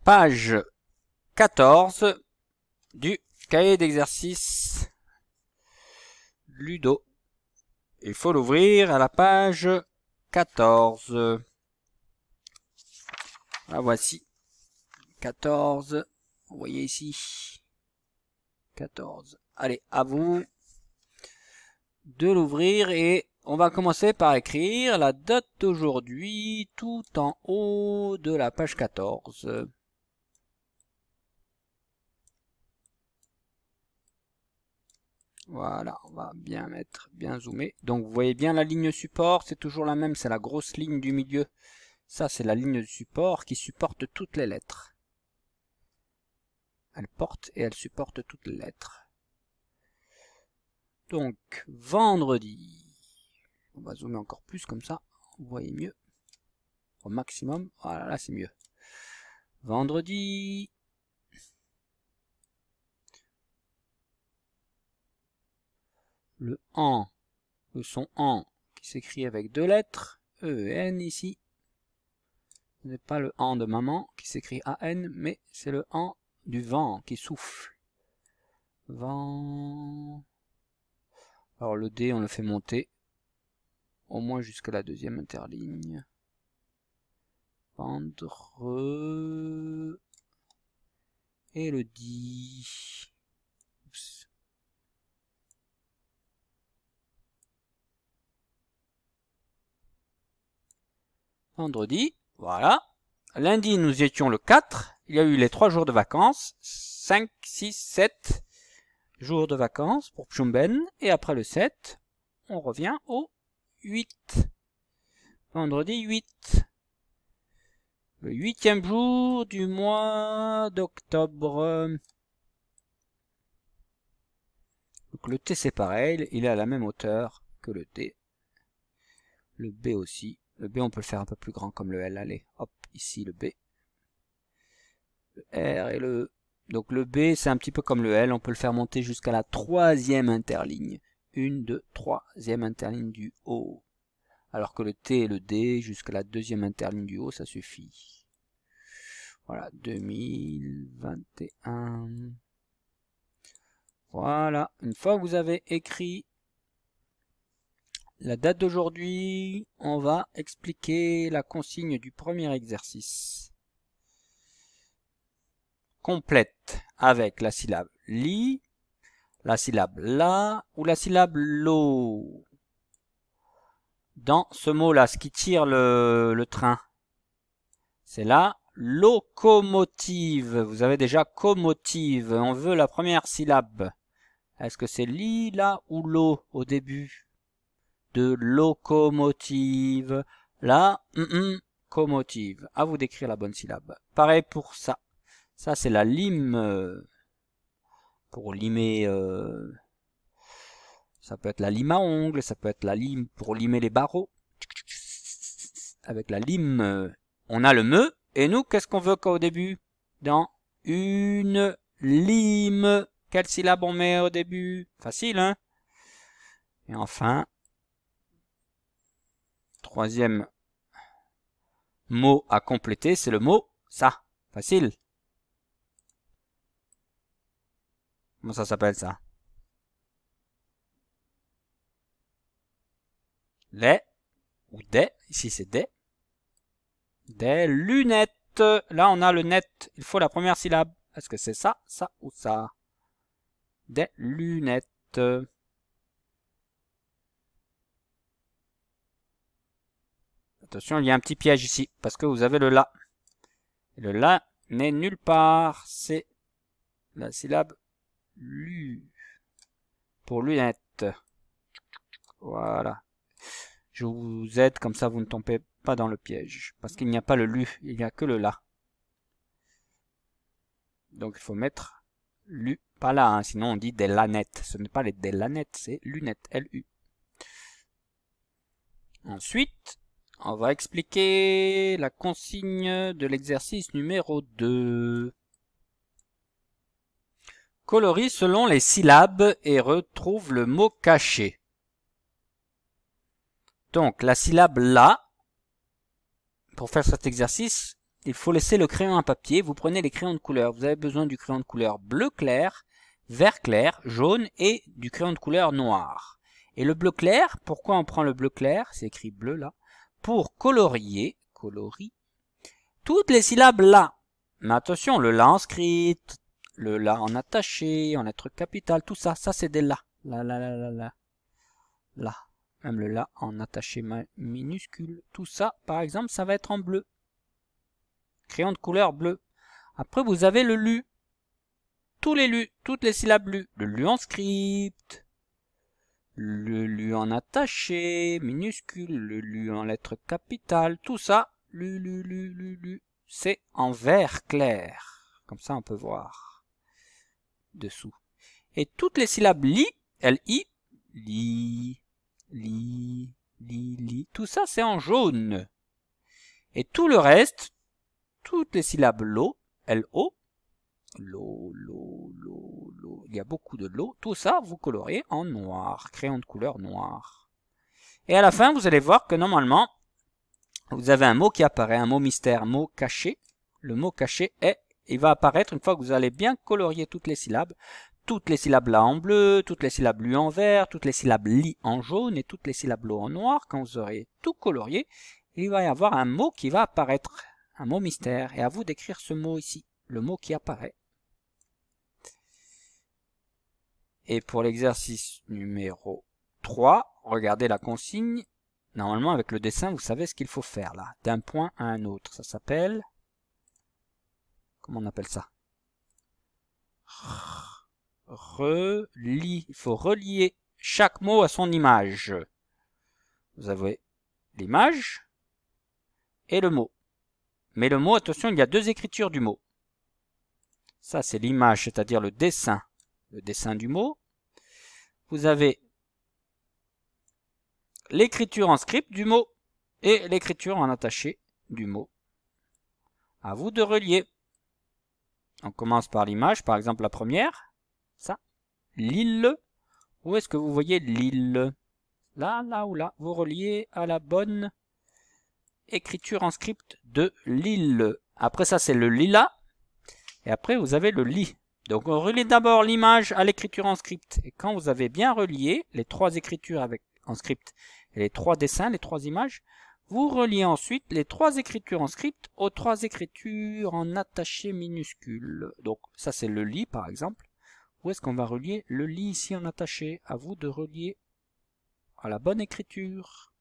page 14 du cahier d'exercice Ludo. Il faut l'ouvrir à la page 14. La voici. 14. Vous voyez ici. 14. Allez, à vous de l'ouvrir et on va commencer par écrire la date d'aujourd'hui tout en haut de la page 14. Voilà, on va bien mettre, bien zoomer. Donc vous voyez bien la ligne support, c'est toujours la même, c'est la grosse ligne du milieu. Ça, c'est la ligne de support qui supporte toutes les lettres. Elle porte et elle supporte toutes les lettres. Donc, vendredi. On va zoomer encore plus comme ça, vous voyez mieux. Au maximum, voilà, là c'est mieux. Vendredi. Le AN, le son AN qui s'écrit avec deux lettres, E et N ici. Ce n'est pas le AN de maman qui s'écrit AN, mais c'est le AN du vent qui souffle. Vent. Alors le D, on le fait monter au moins jusqu'à la deuxième interligne. Vendre. Et le D. Oups. Vendredi, voilà. Lundi, nous étions le 4. Il y a eu les 3 jours de vacances. 5, 6, 7 jours de vacances pour Pchumben. Et après le 7, on revient au 8. Vendredi 8. Le 8e jour du mois d'octobre. Donc le T c'est pareil, il est à la même hauteur que le T. Le B aussi. Le B on peut le faire un peu plus grand comme le L. Allez, hop, ici le B. Le R et le E. Donc le B c'est un petit peu comme le L, on peut le faire monter jusqu'à la 3e interligne. 1, 2, 3e interligne du haut. Alors que le T et le D jusqu'à la 2e interligne du haut, ça suffit. Voilà, 2021. Voilà, une fois que vous avez écrit la date d'aujourd'hui, on va expliquer la consigne du premier exercice. Complète avec la syllabe li, la syllabe la ou la syllabe lo. Dans ce mot-là, ce qui tire le train, c'est la locomotive. Vous avez déjà comotive. On veut la première syllabe. Est-ce que c'est li, la ou lo au début de locomotive? La, comotive. À vous d'écrire la bonne syllabe. Pareil pour ça. Ça, c'est la lime. Pour limer... ça peut être la lime à ongles. Ça peut être la lime pour limer les barreaux. Avec la lime, on a le me. Et nous, qu'est-ce qu'on veut qu'au début? Dans une lime. Quelle syllabe on met au début? Facile, hein? Et enfin, troisième mot à compléter, c'est le mot ça. Facile. Comment ça s'appelle ça? Les ou des. Ici c'est des. Des lunettes. Là on a le net. Il faut la première syllabe. Est-ce que c'est ça, ça ou ça? Des lunettes. Attention, il y a un petit piège ici, parce que vous avez le la. Et le la n'est nulle part. C'est la syllabe lu. Pour lunettes. Voilà. Je vous aide, comme ça vous ne tombez pas dans le piège. Parce qu'il n'y a pas le lu, il n'y a que le la. Donc il faut mettre lu, pas là, hein, sinon on dit des lanettes. Ce n'est pas des lanettes, c'est lunettes, L-U. Ensuite, on va expliquer la consigne de l'exercice numéro 2. Colorie selon les syllabes et retrouve le mot caché. Donc la syllabe la, pour faire cet exercice, il faut laisser le crayon à papier. Vous prenez les crayons de couleur. Vous avez besoin du crayon de couleur bleu clair, vert clair, jaune et du crayon de couleur noir. Et le bleu clair, pourquoi on prend le bleu clair? C'est écrit bleu là. Pour colorier, toutes les syllabes là. Mais attention, le la en script, le la en attaché, en lettres capitales, tout ça, ça c'est des la. Là. Même le la en attaché minuscule. Tout ça, par exemple, ça va être en bleu. Crayon de couleur bleu. Après, vous avez le lu. Tous les lus, toutes les syllabes lu. Le lu en script. Le lu en attaché, minuscule. Le lu en lettres capitales. Tout ça, lu. C'est en vert clair. Comme ça, on peut voir dessous. Et toutes les syllabes li, li, li, tout ça, c'est en jaune. Et tout le reste, toutes les syllabes lo, lo, il y a beaucoup de lo, tout ça, vous colorez en noir, crayon de couleur noir. Et à la fin, vous allez voir que normalement, vous avez un mot qui apparaît, un mot mystère, mot caché. Le mot caché il va apparaître une fois que vous allez bien colorier toutes les syllabes là en bleu, toutes les syllabes lu en vert, toutes les syllabes li en jaune et toutes les syllabes lo en noir. Quand vous aurez tout colorié, il va y avoir un mot qui va apparaître, un mot mystère. Et à vous d'écrire ce mot ici, le mot qui apparaît. Et pour l'exercice numéro 3, regardez la consigne. Normalement, avec le dessin, vous savez ce qu'il faut faire là, d'un point à un autre. Ça s'appelle... Comment on appelle ça? Il faut relier chaque mot à son image. Vous avez l'image et le mot. Mais le mot, attention, il y a deux écritures du mot. Ça, c'est l'image, c'est-à-dire le dessin du mot. Vous avez l'écriture en script du mot et l'écriture en attaché du mot. À vous de relier. On commence par l'image, par exemple la première. Ça, l'île. Où est-ce que vous voyez l'île? Là ou là. Vous reliez à la bonne écriture en script de l'île. Après ça, c'est le lila. Et après, vous avez le li. Donc, on relie d'abord l'image à l'écriture en script. Et quand vous avez bien relié les trois écritures en script et les trois dessins, les trois images, vous reliez ensuite les trois écritures en script aux trois écritures en attaché minuscule. Donc, ça, c'est le li, par exemple. Où est-ce qu'on va relier le li ici en attaché? À vous de relier à la bonne écriture.